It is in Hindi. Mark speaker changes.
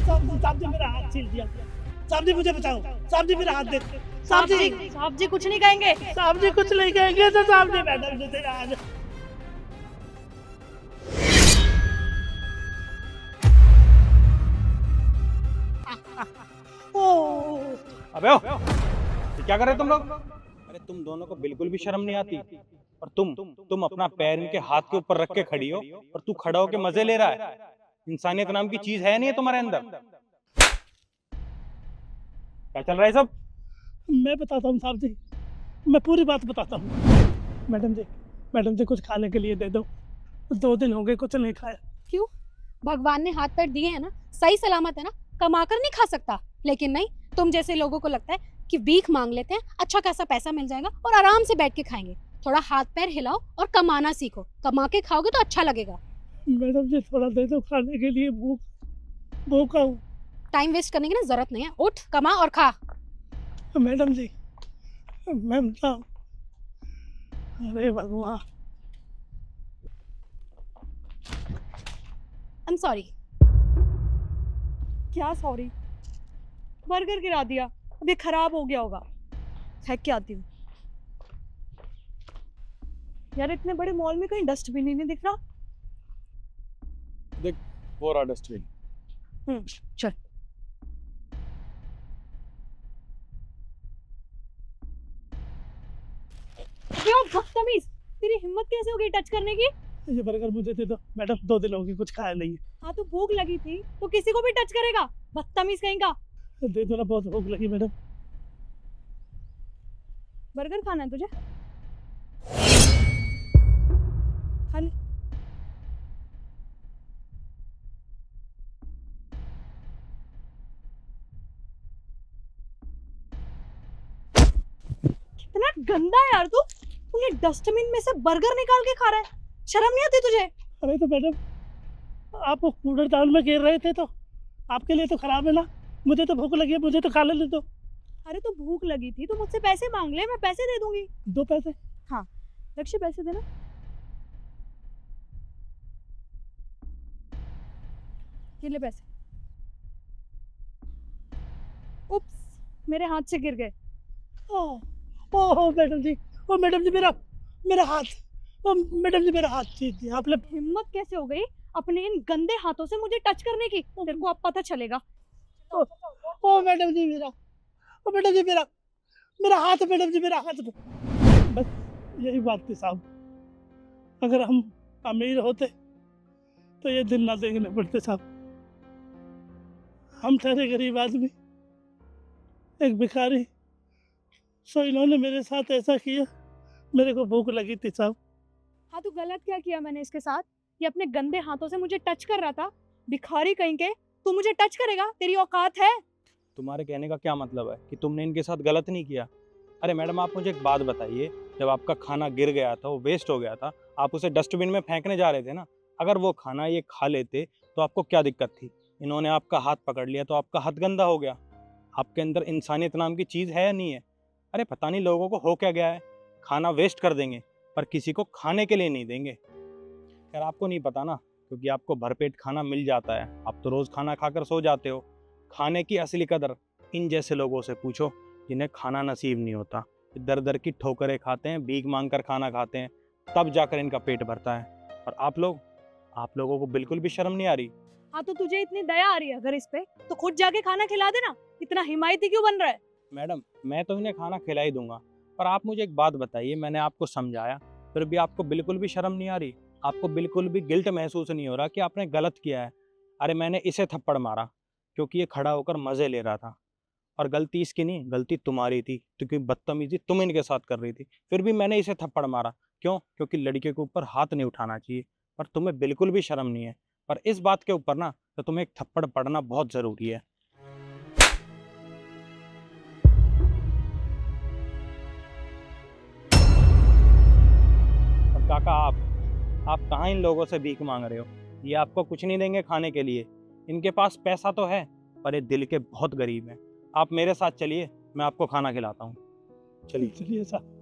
Speaker 1: साहब जी मेरा हाथ छील दिया। साहब जी मुझे बचाओ, साहब जी मेरा हाथ दे।
Speaker 2: साहब जी कुछ नहीं कहेंगे।
Speaker 1: साहब जी कुछ नहीं कहेंगे तो साहब जी मैडम जी तेरा हाथ।
Speaker 3: अबे ओ, ये क्या कर रहे हो तुम लोग? अरे तुम दोनों को बिल्कुल भी शर्म नहीं आती। और तुम अपना पैर इनके हाथ के ऊपर रख के खड़ी हो और तू खड़ा होके मजे ले रहा है। इंसानियत नाम की चीज है नहीं है तुम्हारे अंदर। क्या चल रहा है सब?
Speaker 1: मैं बताता हूँ साहब जी, मैं पूरी बात बताता हूँ। मैडम जी कुछ खाने के लिए दे दो, 2 दिन हो गए कुछ नहीं खाया।
Speaker 2: क्यों? भगवान ने हाथ पैर दिए हैं ना, सही सलामत है ना, कमा कर नहीं खा सकता। लेकिन नहीं, तुम जैसे लोगों को लगता है कि भीख मांग लेते हैं, अच्छा खासा पैसा मिल जाएगा और आराम से बैठ के खाएंगे। थोड़ा हाथ पैर हिलाओ और कमाना सीखो, कमा के खाओगे तो अच्छा लगेगा।
Speaker 1: मैडम जी थोड़ा दे दो खाने के लिए, भूखा हूँ।
Speaker 2: टाइम वेस्ट करने की ना जरूरत नहीं है, उठ कमा और खा।
Speaker 1: मैडम जी, मैम साहब, अरे भगवान।
Speaker 2: I am sorry. क्या सॉरी? बर्गर गिरा दिया, अभी खराब हो गया होगा, फेंक के आती हूँ। यार इतने बड़े मॉल में कहीं डस्टबिन ही नहीं दिख रहा।
Speaker 3: देख, वो रहा डस्टबिन।
Speaker 2: चल। क्यों बदतमीज, तेरी हिम्मत कैसे हो गई टच करने की?
Speaker 1: ये बर्गर मुझे दे दो मैडम, 2 दिन हो गए कुछ खाया नहीं है।
Speaker 2: हाँ तो भूख लगी थी तो किसी को भी टच करेगा, बदतमीज कहीं का।
Speaker 1: दे दो ना, बहुत भूख लगी मैडम।
Speaker 2: बर्गर खाना है तुझे? खा ले। कितना गंदा है यार तू, तूने डस्टबिन में से बर्गर निकाल के खा रहा है, शर्म नहीं आती तुझे?
Speaker 1: अरे तो मैडम, आप कूड़ेदान में गिर रहे थे तो आपके लिए तो खराब है ना। मुझे तो भूख लगी है, मुझे तो खा लेने दो।
Speaker 2: अरे तो भूख लगी थी तो मुझसे पैसे मांग ले, मैं पैसे दे दूंगी।
Speaker 1: 2 पैसे?
Speaker 2: हाँ, लक्ष्य पैसे देना। ये ले पैसे। उप्स, मेरे हाथ से गिर गए।
Speaker 1: ओह मैडम जी, ओ मैडम जी मेरा मेरा हाथ, ओ मैडम जी मेरा हाथ छीन दिया आपने।
Speaker 2: हिम्मत कैसे हो गई अपने इन गंदे हाथों से मुझे टच करने की? तेरे को अब पता चलेगा।
Speaker 1: ओ मैडम जी मेरा, ओ मैडम जी मेरा मेरा हाथ, मैडम जी मेरा हाथ। बस यही बात थी साहब, अगर हम अमीर होते तो ये दिन ना देखने पड़ते साहब। हम ठहरे गरीब आदमी, एक भिखारी, सो इन्होंने मेरे साथ ऐसा किया। मेरे को भूख लगी थी साहब।
Speaker 2: हाँ तो गलत क्या किया मैंने इसके साथ? ये अपने गंदे हाथों से मुझे टच कर रहा था। भिखारी कहीं के, तू मुझे टच करेगा? तेरी औकात है?
Speaker 3: तुम्हारे कहने का क्या मतलब है कि तुमने इनके साथ गलत नहीं किया? अरे मैडम, आप मुझे एक बात बताइए, जब आपका खाना गिर गया था, वो वेस्ट हो गया था, आप उसे डस्टबिन में फेंकने जा रहे थे ना। अगर वो खाना ये खा लेते तो आपको क्या दिक्कत थी? इन्होंने आपका हाथ पकड़ लिया तो आपका हाथ गंदा हो गया। आपके अंदर इंसानियत नाम की चीज़ है या नहीं है? अरे पता नहीं लोगों को हो क्या गया है, खाना वेस्ट कर देंगे पर किसी को खाने के लिए नहीं देंगे। यार आपको नहीं पता ना, क्योंकि आपको भरपेट खाना मिल जाता है, आप तो रोज़ खाना खाकर सो जाते हो। खाने की असली कदर इन जैसे लोगों से पूछो जिन्हें खाना नसीब नहीं होता, दर दर की ठोकरें खाते हैं, भीख मांग कर खाना खाते हैं, तब जाकर इनका पेट भरता है। और आप लोगों को बिल्कुल भी शर्म नहीं आ रही?
Speaker 2: हाँ तो तुझे इतनी दया आ रही है अगर इस पे, तो खुद जाके खाना खिला देना। इतना हिमायती क्यों बन रहा है?
Speaker 3: मैडम, मैं तो इन्हें खाना खिला ही दूंगा, पर आप मुझे एक बात बताइए, मैंने आपको समझाया फिर भी आपको बिल्कुल भी शर्म नहीं आ रही? आपको बिल्कुल भी गिल्ट महसूस नहीं हो रहा कि आपने गलत किया है? अरे मैंने इसे थप्पड़ मारा क्योंकि ये खड़ा होकर मज़े ले रहा था, और गलती इसकी नहीं, गलती तुम्हारी थी, क्योंकि बदतमीजी तुम इनके साथ कर रही थी। फिर भी मैंने इसे थप्पड़ मारा। क्यों? क्योंकि लड़के के ऊपर हाथ नहीं उठाना चाहिए। पर तुम्हें बिल्कुल भी शर्म नहीं है। पर इस बात के ऊपर ना, तो तुम्हें एक थप्पड़ पड़ना बहुत ज़रूरी है। और काका, आप कहाँ इन लोगों से भीख मांग रहे हो? ये आपको कुछ नहीं देंगे खाने के लिए। इनके पास पैसा तो है पर ये दिल के बहुत गरीब हैं। आप मेरे साथ चलिए, मैं आपको खाना खिलाता हूँ। चलिए।
Speaker 1: चलिए साहब।